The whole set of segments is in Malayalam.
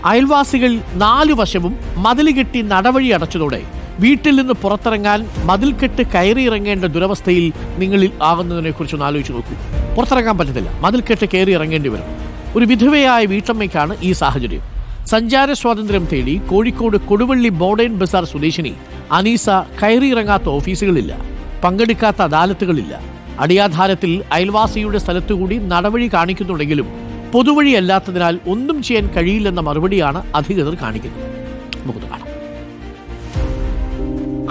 അയൽവാസികൾ 4 വശവും മതിൽ കെട്ടി നടവഴി അടച്ചതോടെ വീട്ടിൽ നിന്ന് പുറത്തിറങ്ങാൻ മതിൽക്കെട്ട് കയറിയിറങ്ങേണ്ട ദുരവസ്ഥയിൽ നിങ്ങളിൽ ആകുന്നതിനെ കുറിച്ചൊന്ന് ആലോചിച്ച് നോക്കൂ. പുറത്തിറങ്ങാൻ പറ്റത്തില്ല, മതിൽക്കെട്ട് കയറി ഇറങ്ങേണ്ടി വരും. ഒരു വിധവയായ വീട്ടമ്മയ്ക്കാണ് ഈ സാഹചര്യം. സഞ്ചാര സ്വാതന്ത്ര്യം തേടി കോഴിക്കോട് കൊടുവള്ളി മോഡേൺ ബസാർ സ്വദേശിനി അനീസ കയറിയിറങ്ങാത്ത ഓഫീസുകളില്ല, പങ്കെടുക്കാത്ത അദാലത്തുകളില്ല. അടിയാധാരത്തിൽ അയൽവാസിയുടെ സ്ഥലത്തുകൂടി നടവഴി കാണിക്കുന്നുണ്ടെങ്കിലും പൊതുവഴിയല്ലാത്തതിനാൽ ഒന്നും ചെയ്യാൻ കഴിയില്ലെന്ന മറുപടിയാണ് അധികൃതർ കാണിക്കുന്നത്. നമുക്ക് കാണാം.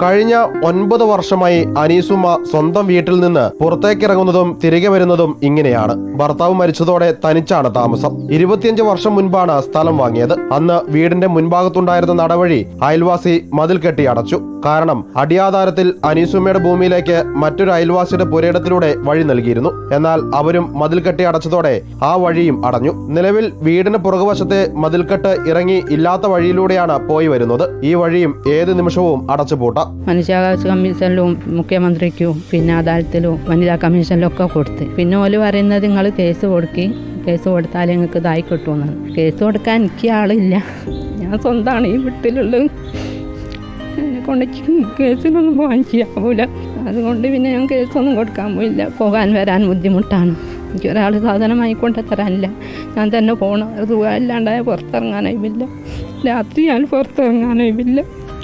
കഴിഞ്ഞ 9 വർഷമായി അനീസുമ്മ സ്വന്തം വീട്ടിൽ നിന്ന് പുറത്തേക്കിറങ്ങുന്നതും തിരികെ വരുന്നതും ഇങ്ങനെയാണ്. ഭർത്താവ് മരിച്ചതോടെ തനിച്ചാണ് താമസം. 25 വർഷം മുൻപാണ് സ്ഥലം വാങ്ങിയത്. അന്ന് വീടിന്റെ മുൻഭാഗത്തുണ്ടായിരുന്ന നടവഴി അയൽവാസി മതിൽ കെട്ടി അടച്ചു. കാരണം അടിയാധാരത്തിൽ അനീസുമ്മയുടെ ഭൂമിയിലേക്ക് മറ്റൊരു അയൽവാസിയുടെ പുരയിടത്തിലൂടെ വഴി നൽകിയിരുന്നു. എന്നാൽ അവരും മതിൽ കെട്ടി അടച്ചതോടെ ആ വഴിയും അടഞ്ഞു. നിലവിൽ വീടിന് പുറകുവശത്തെ മതിൽക്കെട്ട് ഇറങ്ങി ഇല്ലാത്ത വഴിയിലൂടെയാണ് പോയി വരുന്നത്. ഈ വഴിയും ഏത് നിമിഷവും അടച്ചുപൂട്ടാം. മനുഷ്യാവകാശ കമ്മീഷനിലും മുഖ്യമന്ത്രിക്കും പിന്നെ അദാലത്തിലും വനിതാ കമ്മീഷനിലും ഒക്കെ കൊടുത്ത് പിന്നെ ഓല് പറയുന്നത് നിങ്ങൾ കേസ് കൊടുത്താലേ നിങ്ങൾക്ക് ഇതായി കിട്ടുമെന്നാണ്. കേസ് കൊടുക്കാൻ എനിക്ക് ആളില്ല, ഞാൻ സ്വന്തമാണ് ഈ വീട്ടിലുള്ളത്. എന്നെ കൊണ്ട് കേസിനൊന്നും പോകാൻ ചെയ്യാവൂല. അതുകൊണ്ട് പിന്നെ ഞാൻ കേസൊന്നും കൊടുക്കാൻ പോയില്ല. പോകാൻ വരാൻ ബുദ്ധിമുട്ടാണ്. എനിക്കൊരാൾ സാധനമായി കൊണ്ട് തരാനില്ല. ഞാൻ തന്നെ പോകണം. സുഖമില്ലാണ്ടായ പുറത്തിറങ്ങാനായില്ല, രാത്രി ഞാൻ പുറത്തിറങ്ങാനായില്ല.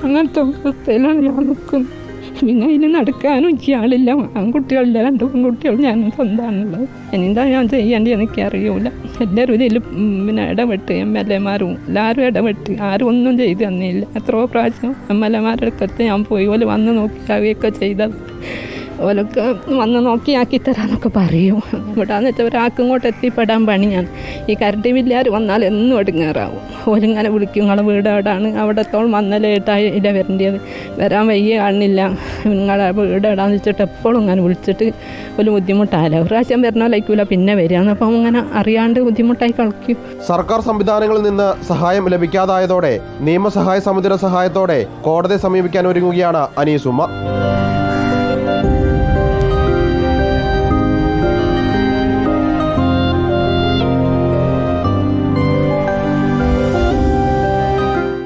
അങ്ങനത്തെ അവസ്ഥയിലാണ് ഞാൻ നിൽക്കുന്നത്. പിന്നെ അതിന് നടക്കാനും ആളില്ല. ആൺകുട്ടികളില്ല, 2 പെൺകുട്ടികൾ ഞാനും സ്വന്തമാണുള്ളത്. എന്താ ഞാൻ ചെയ്യേണ്ടത് എനിക്കറിയൂല. എല്ലാവരും ഇതിൽ പിന്നെ ഇടപെട്ട് MLA-മാരും എല്ലാവരും ഇടപെട്ട് ആരും ഒന്നും ചെയ്ത് തന്നില്ല. എത്രയോ പ്രാവശ്യം MLA-മാരുടെ അടുത്ത് ഞാൻ പോയി. ഓല് വന്ന് നോക്കിയാവുകയൊക്കെ ചെയ്തത്. ഓലൊക്കെ വന്ന് നോക്കിയാക്കി തരാമെന്നൊക്കെ പറയും. ഇവിടെയെന്ന് വെച്ചാൽ ഒരാൾക്ക് ഇങ്ങോട്ട് എത്തിപ്പെടാൻ പണിയാണ്. ഈ കരണ്ട് ബില്ലുകാർ വന്നാൽ എന്നും എടുങ്ങാറാവും. ഓലിങ്ങനെ വിളിക്കും, നിങ്ങളെ വീട് എവിടെയാണ്, അവിടത്തോളം വന്നലേട്ടായില്ല വരേണ്ടത്, വരാൻ വയ്യ കാണില്ല, നിങ്ങളെ വീട് എവിടെയാണെന്ന് വെച്ചിട്ട് എപ്പോഴും ഇങ്ങനെ വിളിച്ചിട്ട് ഒരു ബുദ്ധിമുട്ടായാലും ഒരു പ്രാവശ്യം വരണോലൈക്കൂല പിന്നെ വരികയെന്ന്. അപ്പം അങ്ങനെ അറിയാണ്ട് ബുദ്ധിമുട്ടായി കളിക്കും. സർക്കാർ സംവിധാനങ്ങളിൽ നിന്ന് സഹായം ലഭിക്കാതായതോടെ നിയമസഹായ സമിതിയുടെ സഹായത്തോടെ കോടതിയെ സമീപിക്കാൻ ഒരുങ്ങുകയാണ് അനീസുമ്മ.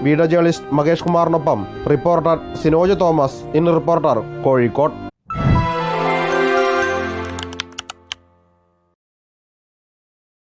വീഡിയോ ജേർണലിസ്റ്റ് മകേഷ് കുമാറിനൊപ്പം reporter Sinoj Thomas, in reporter, Kozhikode.